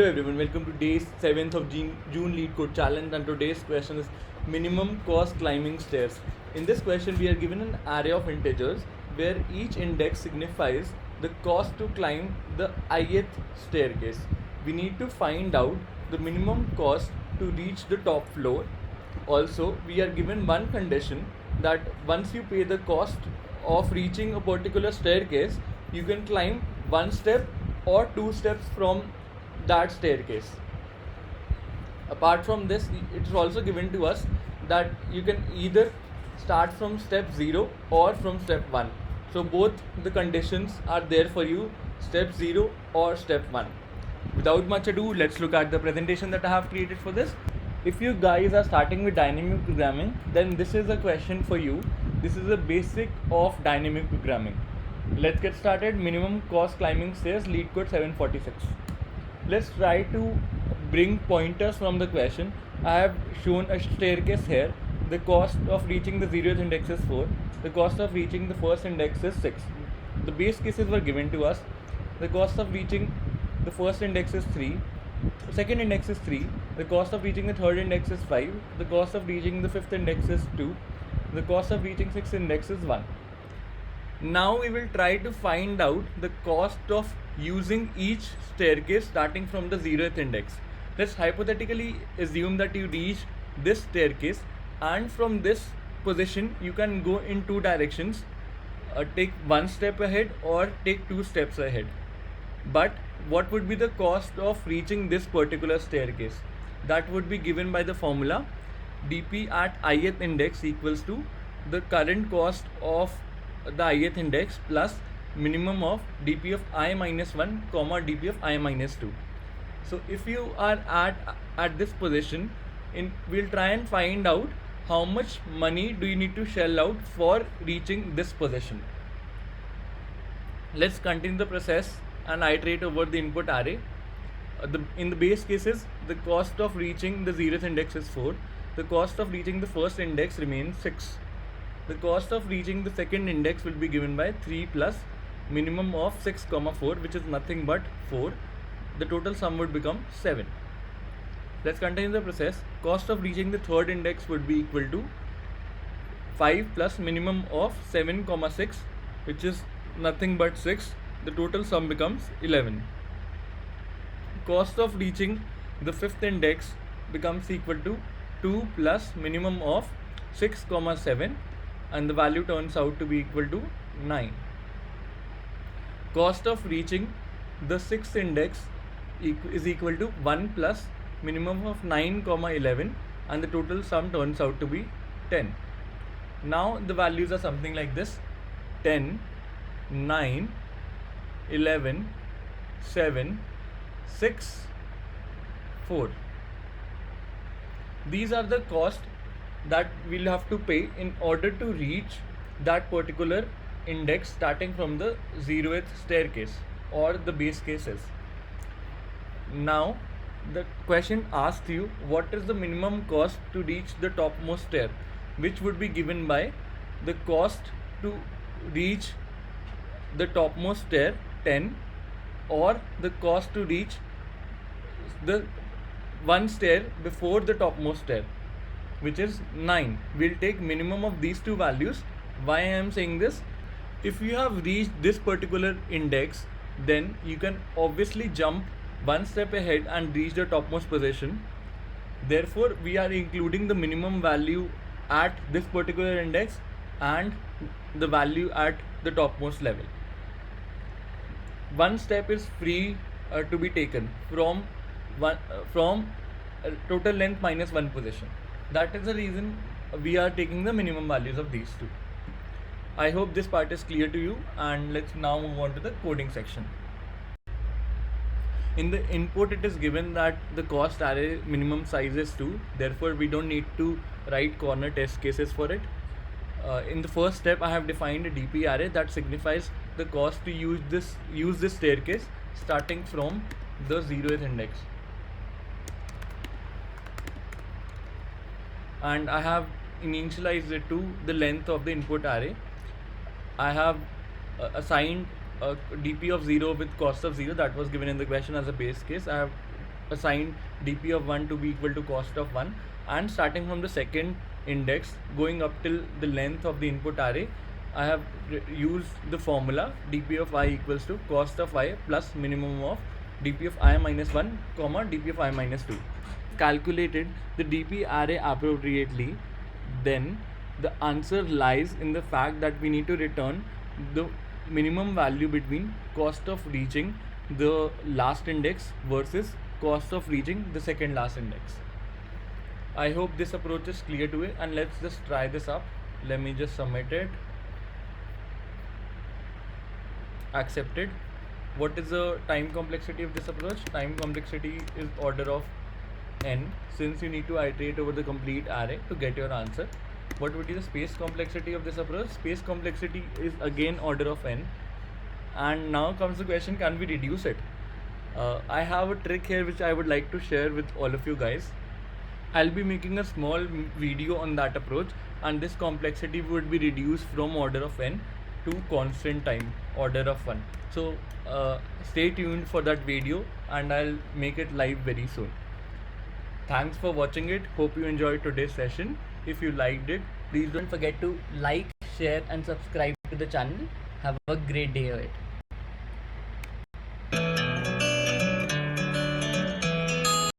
everyone, welcome to day 7th of June Lead Code Challenge, and today's question is minimum cost climbing stairs. In this question we are given an array of integers where each index signifies the cost to climb the ith staircase. We need to find out the minimum cost to reach the top floor. Also, we are given one condition that once you pay the cost of reaching a particular staircase, you can climb one step or two steps from that staircase. Apart from this, it is also given to us that you can either start from step 0 or from step 1. So both the conditions are there for you, step 0 or step 1. Without much ado, let's look at the presentation that I have created for this. If you guys are starting with dynamic programming, then this is a question for you. This is a basic of dynamic programming. Let's get started. Minimum cost climbing stairs, lead code 746. Let's try to bring pointers from the question. I have shown a staircase here. The cost of reaching the 0th index is 4. The cost of reaching the first index is 6. The base cases were given to us. The cost of reaching the first index is 3. Second index is 3. The cost of reaching the third index is 5. The cost of reaching the fifth index is 2. The cost of reaching sixth index is 1. Now we will try to find out the cost of using each staircase starting from the 0th index. Let's hypothetically assume that you reach this staircase, and from this position you can go in two directions, take one step ahead or take two steps ahead. But what would be the cost of reaching this particular staircase? That would be given by the formula dp at ith index equals to the current cost of the ith index plus minimum of dp of I minus 1 comma dp of I minus 2. So if you are at this position, we'll try and find out how much money do you need to shell out for reaching this position. Let's continue the process and iterate over the input array. In the base cases, the cost of reaching the 0th index is 4. The cost of reaching the first index remains 6. The cost of reaching the second index will be given by 3 plus minimum of 6 comma 4, which is nothing but 4. The total sum would become 7. Let's continue the process. Cost of reaching the third index would be equal to 5 plus minimum of 7 comma 6, which is nothing but 6. The total sum becomes 11. Cost of reaching the fifth index becomes equal to 2 plus minimum of 6 comma 7, and the value turns out to be equal to 9. Cost of reaching the sixth index is equal to 1 plus minimum of 9 comma 11, and the total sum turns out to be 10. Now the values are something like this: 10, 9, 11, 7, 6, 4. These are the cost that we'll have to pay in order to reach that particular index starting from the 0th staircase or the base cases. Now the question asks you what is the minimum cost to reach the topmost stair, which would be given by the cost to reach the topmost stair 10, or the cost to reach the one stair before the topmost stair, which is 9. We'll take minimum of these two values. Why I am saying this? If you have reached this particular index, then you can obviously jump one step ahead and reach the topmost position. Therefore, we are including the minimum value at this particular index and the value at the topmost level. One step is free to be taken from total length minus one position. That is the reason we are taking the minimum values of these two. I hope this part is clear to you, and let's now move on to the coding section. In the input, it is given that the cost array minimum size is 2. Therefore, we don't need to write corner test cases for it. In the first step, I have defined a dp array that signifies the cost to use this staircase starting from the 0th index. And I have initialized it to the length of the input array. I have assigned a dp of 0 with cost of 0 that was given in the question as a base case. I have assigned dp of 1 to be equal to cost of 1, and starting from the second index going up till the length of the input array, I have used the formula dp of I equals to cost of I plus minimum of dp of I minus 1 comma dp of I minus 2. Calculated the dp array appropriately, then the answer lies in the fact that we need to return the minimum value between cost of reaching the last index versus cost of reaching the second last index. I hope this approach is clear to you, and let's just try this up. Let me just submit it. Accepted. What is the time complexity of this approach? Time complexity is order of n, since you need to iterate over the complete array to get your answer. What would be the space complexity of this approach? Space complexity is again order of n. And now comes the question, can we reduce it? I have a trick here which I would like to share with all of you guys. I'll be making a small video on that approach, and this complexity would be reduced from order of n to constant time, order of 1. So stay tuned for that video, and I'll make it live very soon. Thanks for watching it. Hope you enjoyed today's session. If you liked it, please don't forget to like, share and subscribe to the channel. Have a great day ahead.